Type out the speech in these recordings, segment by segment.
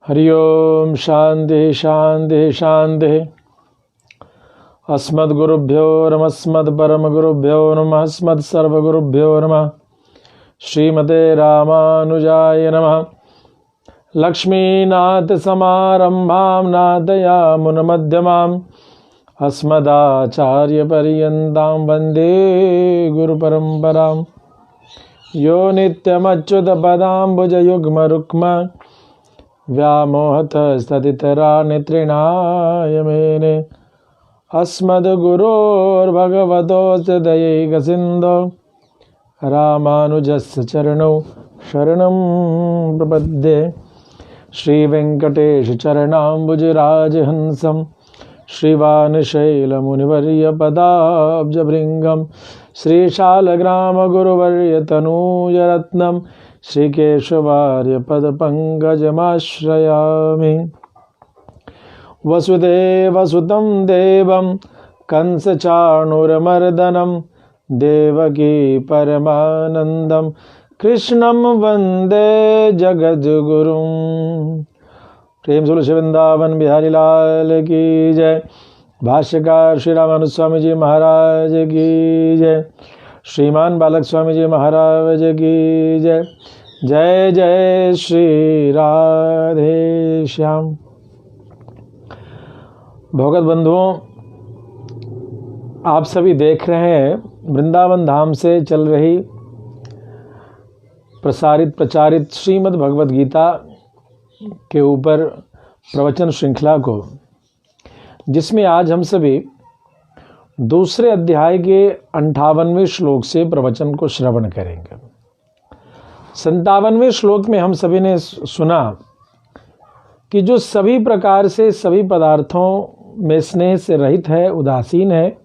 हरि ओम शांति शांति शांति। अस्मद्गुरुभ्यो नमः अस्मद्परमगुरुभ्यो नमः अस्मत्सर्वगुरुभ्यो नमः। श्रीमते रामानुजाय नमः। लक्ष्मीनाथसमारम्भां नाथयामुनमध्यमाम् अस्मदाचार्यपर्यन्तां वन्दे गुरुपरम्पराम्। यो नित्यमच्युतपदाम्बुजयुग्मरुक्म व्यामोहतस्ततितराणि तृणाय मेने। अस्मद्गुरोर्भगवतोऽस्य दयैकसिन्धो रामानुजस्य चरणौ शरणं प्रपद्ये। श्रीवेङ्कटेशचरणाम्बुजराजहंसं श्रीवानशैलमुनिवर्यपदाब्जभृङ्गं श्रीशालग्रामगुरुवर्यतनूजरत्नं श्रीकेशवार्यपदपङ्कजमाश्रयामि। वसुदेवसुतं देवं कंसचाणूरमर्दनं देवकी परमानन्दं कृष्णं वन्दे जगद्गुरुं। प्रेम से बोलो वृंदावन बिहारी लाल की जय। भाष्यकार श्री रामानुज स्वामी जी महाराज की जय। श्रीमान बालक स्वामी जी महाराज की जय। जय जय श्री राधे श्याम। भगवत बंधुओं, आप सभी देख रहे हैं वृंदावन धाम से चल रही प्रचारित श्रीमद् भगवत गीता के ऊपर प्रवचन श्रृंखला को, जिसमें आज हम सभी दूसरे अध्याय के 58वें श्लोक से प्रवचन को श्रवण करेंगे। 57वें श्लोक में हम सभी ने सुना कि जो सभी प्रकार से सभी पदार्थों में स्नेह से रहित है, उदासीन है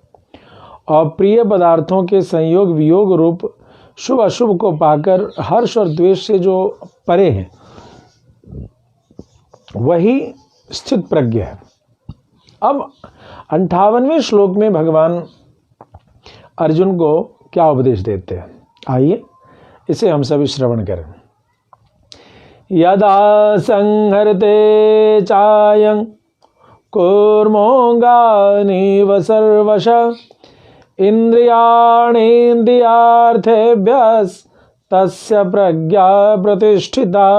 और प्रिय पदार्थों के संयोग वियोग रूप शुभ अशुभ को पाकर हर्ष और द्वेष से जो परे है, वही स्थित प्रज्ञ है। अब 58वें श्लोक में भगवान अर्जुन को क्या उपदेश देते हैं, आइए इसे हम सभी श्रवण करें। यदा संहरते चायं कूर्मोऽङ्गानीव सर्वशः इन्द्रियाणीन्द्रियार्थेभ्यस्तस्य प्रज्ञा प्रतिष्ठिता।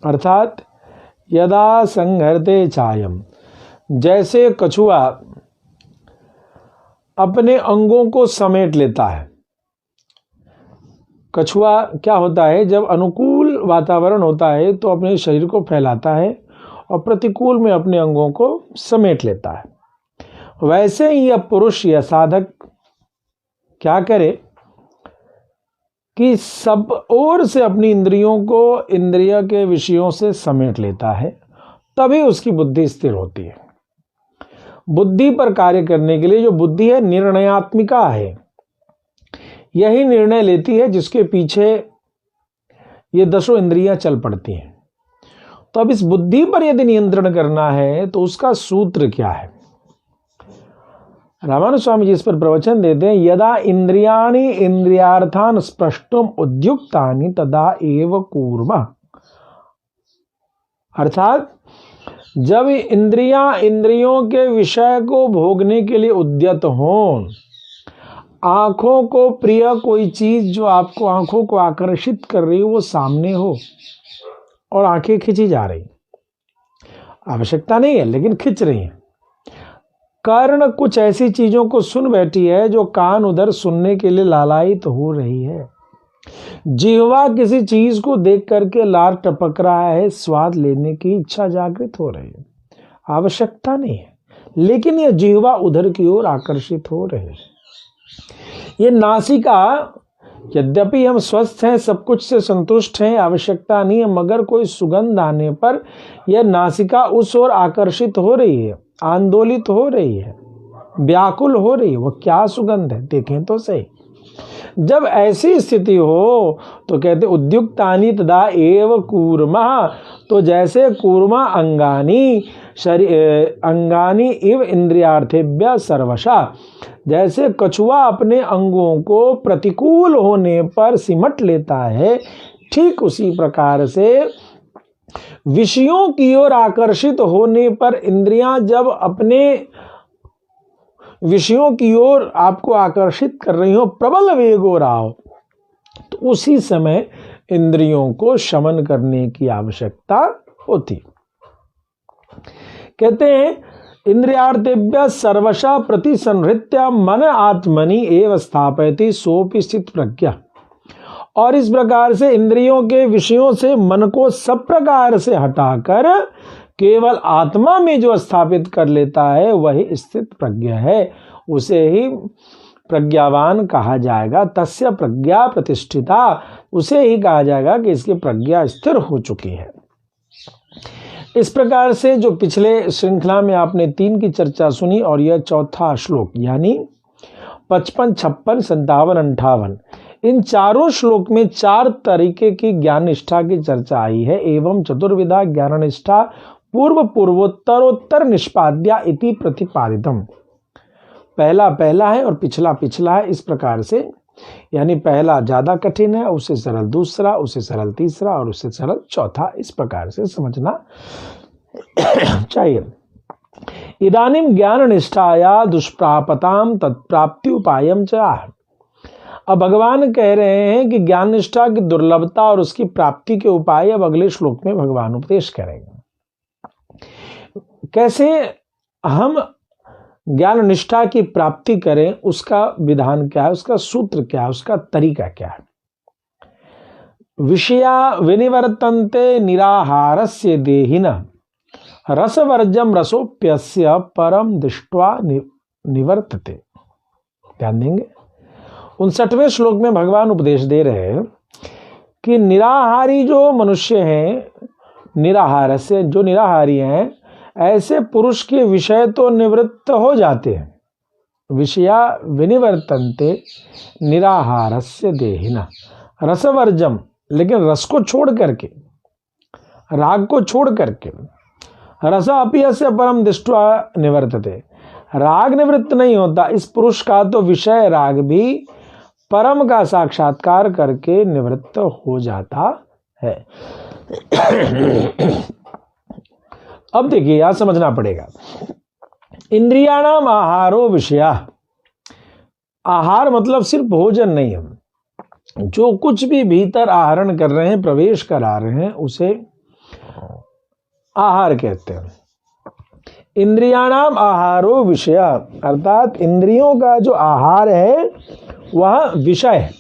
अर्थात यदा संहरते चायम, जैसे कछुआ अपने अंगों को समेट लेता है। कछुआ क्या होता है, जब अनुकूल वातावरण होता है तो अपने शरीर को फैलाता है और प्रतिकूल में अपने अंगों को समेट लेता है। वैसे ही यह पुरुष या साधक क्या करे कि सब ओर से अपनी इंद्रियों को इंद्रिय के विषयों से समेट लेता है, तभी उसकी बुद्धि स्थिर होती है। बुद्धि पर कार्य करने के लिए जो बुद्धि है, निर्णयात्मिका है, यही निर्णय लेती है जिसके पीछे ये 10 इंद्रियां चल पड़ती हैं। तो अब इस बुद्धि पर यदि नियंत्रण करना है तो उसका सूत्र क्या है? रामानुज स्वामी जी इस पर प्रवचन देते हैं। यदा इंद्रियाणि इंद्रियार्थान स्पष्टुम उद्युक्तानि तदा एव कूर्मः। अर्थात जब इंद्रियां इंद्रियों के विषय को भोगने के लिए उद्यत हों, आंखों को प्रिय कोई चीज जो आपको आंखों को आकर्षित कर रही हो वो सामने हो और आंखें खिंची जा रही, आवश्यकता नहीं है लेकिन खिंच रही हैं। कर्ण कुछ ऐसी चीजों को सुन बैठी है जो कान उधर सुनने के लिए लालायित हो रही है। जिह्वा किसी चीज को देख करके लार टपक रहा है, स्वाद लेने की इच्छा जागृत हो रही है, आवश्यकता नहीं है लेकिन यह जिह्वा उधर की ओर आकर्षित हो रही है। ये नासिका, यद्यपि हम स्वस्थ हैं, सब कुछ से संतुष्ट हैं, आवश्यकता नहीं है, मगर कोई सुगंध आने पर यह नासिका उस ओर आकर्षित हो रही है, आंदोलित हो रही है, व्याकुल हो रही है। वो क्या सुगंध है, देखें तो सही। जब ऐसी स्थिति हो तो कहते उद्युक्तानि तदा एव कूर्मः। तो जैसे कूर्मा अंगानी इव इंद्रियार्थेभ्य सर्वशः, जैसे कछुआ अपने अंगों को प्रतिकूल होने पर सिमट लेता है, ठीक उसी प्रकार से विषयों की ओर आकर्षित होने पर इंद्रियां जब अपने विषयों की ओर आपको आकर्षित कर रही हो, प्रबल वेग हो रहा हो, तो उसी समय इंद्रियों को शमन करने की आवश्यकता होती। कहते हैं इंद्रियार्थेभ्यः सर्वशः प्रतिसंहृत्य मन आत्मनि एव स्थापयति सोपि स्थित प्रज्ञा। और इस प्रकार से इंद्रियों के विषयों से मन को सब प्रकार से हटाकर केवल आत्मा में जो स्थापित कर लेता है वही स्थित प्रज्ञ है, उसे ही प्रज्ञावान कहा जाएगा। तस्य प्रज्ञा प्रतिष्ठिता, उसे ही कहा जाएगा कि इसकी प्रज्ञा स्थिर हो चुकी है। इस प्रकार से जो पिछले श्रृंखला में आपने 3 की चर्चा सुनी और यह चौथा श्लोक यानी 55, 56, 57, 58, इन चारों श्लोक में 4 तरीके की ज्ञान निष्ठा की चर्चा आई है। एवं चतुर्विधा ज्ञान निष्ठा पूर्व पूर्वोत्तरोत्तर निष्पाद्या इति प्रतिपादितम। पहला पहला है और पिछला पिछला है, इस प्रकार से, यानी पहला ज्यादा कठिन है, उससे सरल दूसरा, उससे सरल तीसरा और उससे सरल चौथा, इस प्रकार से समझना चाहिए। इदानीं ज्ञान निष्ठाया दुष्प्रापताम तत्प्राप्ति उपायम च आह। अब भगवान कह रहे हैं कि ज्ञान निष्ठा की दुर्लभता और उसकी प्राप्ति के उपाय अब अगले श्लोक में भगवान उपदेश करेंगे। कैसे हम ज्ञान निष्ठा की प्राप्ति करें, उसका विधान क्या है, उसका सूत्र क्या है, उसका तरीका क्या है। विषया विनिवर्तन्ते निराहारस्य देहिनः रसवर्जम रसोप्यस्य परम दृष्ट्वा निवर्तते। ध्यान देंगे 59वें श्लोक में भगवान उपदेश दे रहे हैं कि निराहारी जो मनुष्य हैं, निराहारस्य जो निराहारी हैं, ऐसे पुरुष के विषय तो निवृत्त हो जाते हैं। विषया विनिवर्तन्ते निराहारस्य देहिनः रसवर्जम, लेकिन रस को छोड़ करके, राग को छोड़ करके, रस अपियस्य परम दृष्ट्वा निवर्तते, राग निवृत्त नहीं होता इस पुरुष का, तो विषय राग भी परम का साक्षात्कार करके निवृत्त हो जाता है। अब देखिए यहां समझना पड़ेगा, इंद्रियाणाम आहारो विषया। आहार मतलब सिर्फ भोजन नहीं है, जो कुछ भी भीतर आहरण कर रहे हैं, प्रवेश करा रहे हैं, उसे आहार कहते हैं। इंद्रियाणाम आहारो विषया, अर्थात इंद्रियों का जो आहार है वह विषय है।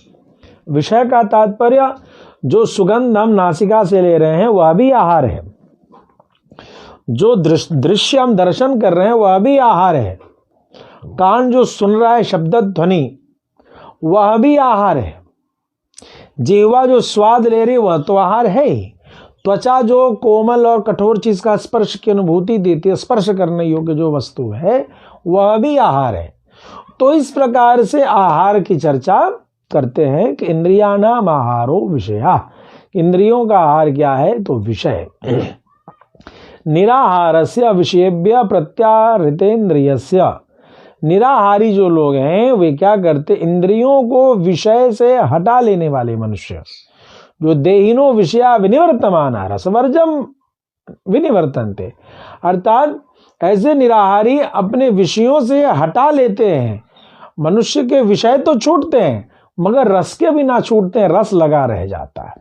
विषय का तात्पर्य जो सुगंध हम नासिका से ले रहे हैं वह भी आहार है, जो दृश्य हम दर्शन कर रहे हैं वह भी आहार है, कान जो सुन रहा है शब्द ध्वनि वह भी आहार है, जीवा जो स्वाद ले रही वह तो आहार है ही, त्वचा जो कोमल और कठोर चीज का स्पर्श की अनुभूति देती है, स्पर्श करने योग्य जो वस्तु है वह भी आहार है। तो इस प्रकार से आहार की चर्चा करते हैं कि इंद्रियाणाम आहारो विषया, इंद्रियों का आहार क्या है, तो विषय। निराहारस्य विषयेभ्य प्रत्याहृतेन्द्रियस्य, निराहारी जो लोग हैं वे क्या करते, इंद्रियों को विषय से हटा लेने वाले मनुष्य, जो देहिनो विषया विनिवर्तमाना रसवर्जम विनिवर्तन्ते, अर्थात ऐसे निराहारी अपने विषयों से हटा लेते हैं। मनुष्य के विषय तो छूटते हैं मगर रस के भी ना छूटते हैं, रस लगा रह जाता है।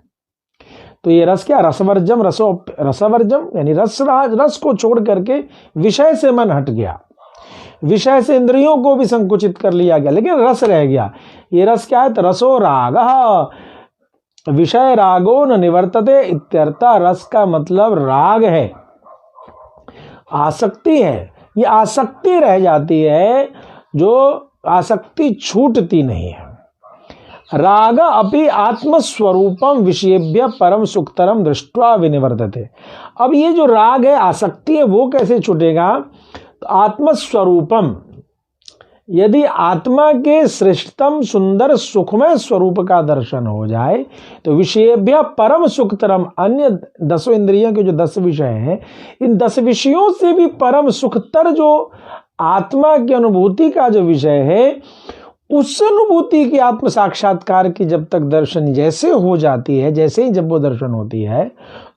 तो ये रस क्या, रसवर्जम, रसवर्जम यानी रस को छोड़ करके विषय से मन हट गया, विषय से इंद्रियों को भी संकुचित कर लिया गया, लेकिन रस रह गया। ये रस क्या है, तो रसो राग, विषय रागो न निवर्तते इत्यर्था। रस का मतलब राग है, आसक्ति है, ये आसक्ति रह जाती है, जो आसक्ति छूटती नहीं है। राग अपि आत्मस्वरूपम विषयेभ्य परम सुखतरम दृष्ट्वा विनिवर्तते। अब ये जो राग है, आसक्ति है, वो कैसे छूटेगा, तो आत्मस्वरूपम, यदि आत्मा के श्रेष्ठतम सुंदर सुखमय स्वरूप का दर्शन हो जाए तो विषयेभ्य परम सुखतरम, अन्य 10 इंद्रियों के जो 10 विषय हैं, इन 10 विषयों से भी परम सुखतर जो आत्मा की अनुभूति का जो विषय है, उस अनुभूति की आत्म साक्षात्कार की जब तक दर्शन जैसे हो जाती है, जैसे ही जब वो दर्शन होती है,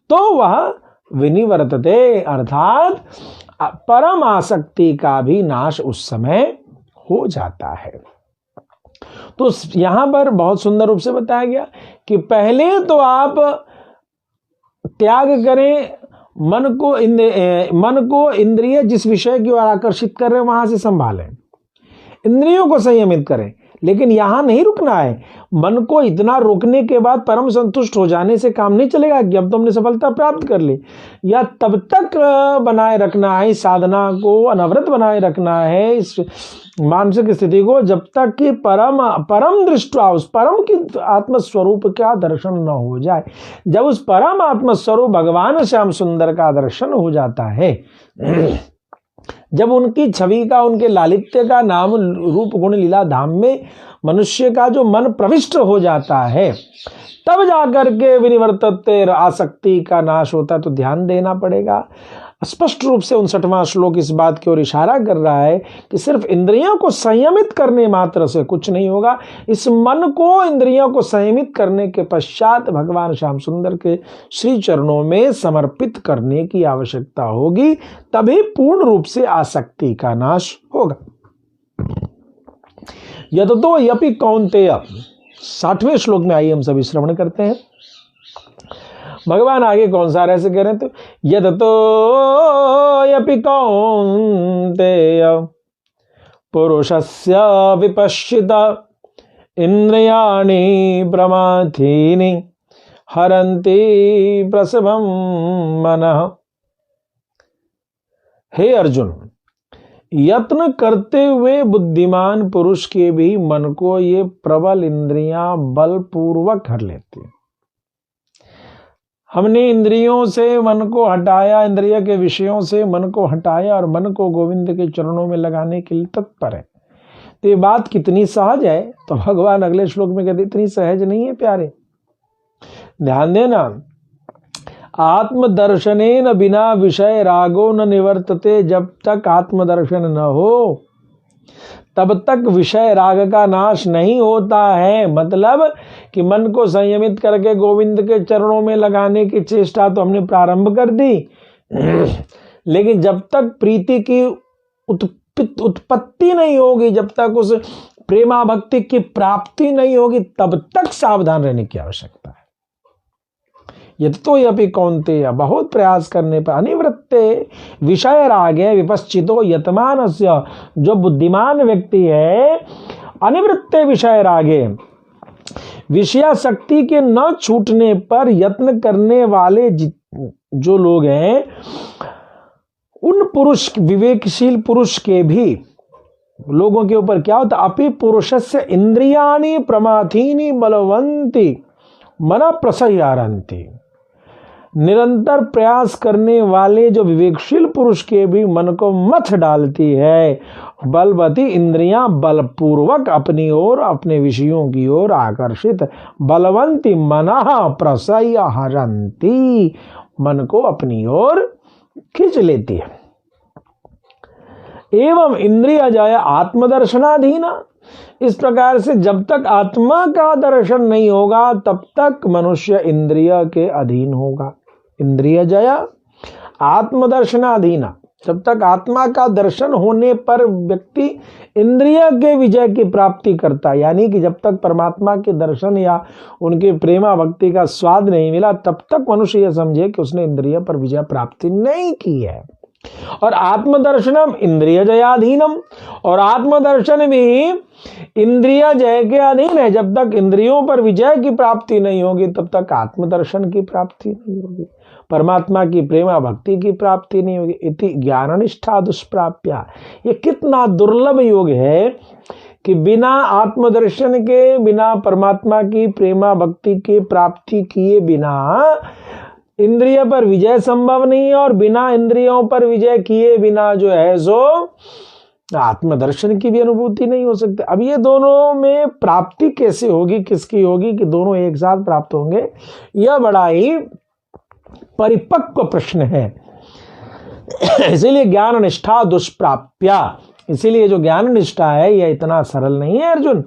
तो वह विनिवर्तते, अर्थात परम आसक्ति का भी नाश उस समय हो जाता है। तो यहां पर बहुत सुंदर रूप से बताया गया कि पहले तो आप त्याग करें, मन को इंद्रिय जिस विषय की ओर आकर्षित कर रहे हैं वहां से संभालें, इंद्रियों को संयमित करें। लेकिन यहां नहीं रुकना है। मन को इतना रोकने के बाद परम संतुष्ट हो जाने से काम नहीं चलेगा कि अब तुमने सफलता प्राप्त कर ली, या तब तक बनाए रखना है, इस साधना को अनवरत बनाए रखना है, इस मानसिक स्थिति को, जब तक कि परम दृष्टि, उस परम की आत्मस्वरूप का दर्शन न हो जाए। जब उस परम आत्मस्वरूप भगवान श्याम सुंदर का दर्शन हो जाता है, जब उनकी छवि का, उनके लालित्य का, नाम रूप गुण लीला धाम में मनुष्य का जो मन प्रविष्ट हो जाता है, तब जाकर के विनिवर्तते आसक्ति का नाश होता है। तो ध्यान देना पड़ेगा। स्पष्ट रूप से 59वां श्लोक इस बात की ओर इशारा कर रहा है कि सिर्फ इंद्रियों को संयमित करने मात्र से कुछ नहीं होगा। इस मन को, इंद्रियों को संयमित करने के पश्चात भगवान श्याम सुंदर के श्री चरणों में समर्पित करने की आवश्यकता होगी, तभी पूर्ण रूप से आसक्ति का नाश होगा। यततो यपि कौन्तेय, 60वें श्लोक में आइए हम सभी श्रवण करते हैं। भगवान आगे कौन सा रहस्य कह रहे हैं? तो यततो यपि कौन्तेय पुरुषस्य विपश्चित इंद्रियाणि प्रमाथीनि हरन्ति प्रसभं मनः। हे अर्जुन, यत्न करते हुए बुद्धिमान पुरुष के भी मन को ये प्रबल इंद्रियां बलपूर्वक हर लेती हैं। हमने इंद्रियों से मन को हटाया, इंद्रिय के विषयों से मन को हटाया और मन को गोविंद के चरणों में लगाने के लिए तत्पर है। तो ये बात कितनी सहज है? तो भगवान अगले श्लोक में कहते इतनी सहज नहीं है प्यारे। ध्यान देना, आत्मदर्शनेन बिना विषय रागो न निवर्तते। जब तक आत्मदर्शन न हो तब तक विषय राग का नाश नहीं होता है। मतलब कि मन को संयमित करके गोविंद के चरणों में लगाने की चेष्टा तो हमने प्रारंभ कर दी, लेकिन जब तक प्रीति की उत्पत्ति नहीं होगी, जब तक उस प्रेमा भक्ति की प्राप्ति नहीं होगी, तब तक सावधान रहने की आवश्यकता है। यतो यपि कौन्तेय, बहुत प्रयास करने पर अनिवृत्ते विषय रागे विपश्चितो यतमानस्य, जो बुद्धिमान व्यक्ति है, अनिवृत्ते विषय रागे, विषयासक्ति के न छूटने पर यत्न करने वाले जो लोग हैं, उन पुरुष, विवेकशील पुरुष के भी लोगों के ऊपर क्या होता? अपि पुरुषस्य इंद्रियाणि प्रमाथीनि बलवंती मना प्रसह्यारंती। निरंतर प्रयास करने वाले जो विवेकशील पुरुष के भी मन को मथ डालती है बलवती इंद्रियां, बलपूर्वक अपनी ओर, अपने विषयों की ओर आकर्षित, बलवंती मनः प्रसह्यहरन्ति, मन को अपनी ओर खींच लेती है। एवं इंद्रिय जय आत्मदर्शनाधीना, इस प्रकार से जब तक आत्मा का दर्शन नहीं होगा तब तक मनुष्य इंद्रिय के अधीन होगा। इंद्रिय जया आत्मदर्शनाधीना, जब तक आत्मा का दर्शन होने पर व्यक्ति इंद्रिय के विजय की प्राप्ति करता है, यानी कि जब तक परमात्मा के दर्शन या उनके प्रेमा भक्ति का स्वाद नहीं मिला तब तक मनुष्य यह समझे कि उसने इंद्रिय पर विजय प्राप्ति नहीं की है। और आत्मदर्शनम इंद्रिय जयाधीनम, और आत्मदर्शन भी इंद्रिय जय के अधीन है। जब तक इंद्रियों पर विजय की प्राप्ति नहीं होगी तब तक आत्मदर्शन की प्राप्ति नहीं होगी, परमात्मा की प्रेमा भक्ति की प्राप्ति नहीं होगी। इति ज्ञाननिष्ठा दुष्प्राप्या, ये कितना दुर्लभ योग है कि बिना आत्मदर्शन के, बिना परमात्मा की प्रेमा भक्ति की प्राप्ति किए बिना इंद्रिय पर विजय संभव नहीं है, और बिना इंद्रियों पर विजय किए बिना जो है सो आत्मदर्शन की भी अनुभूति नहीं हो सकती। अब ये दोनों में प्राप्ति कैसे होगी, किसकी होगी कि दोनों एक साथ प्राप्त होंगे, यह बड़ा ही परिपक्व प्रश्न है। इसीलिए ज्ञान निष्ठा दुष्प्राप्या, इसीलिए जो ज्ञान निष्ठा है यह इतना सरल नहीं है अर्जुन।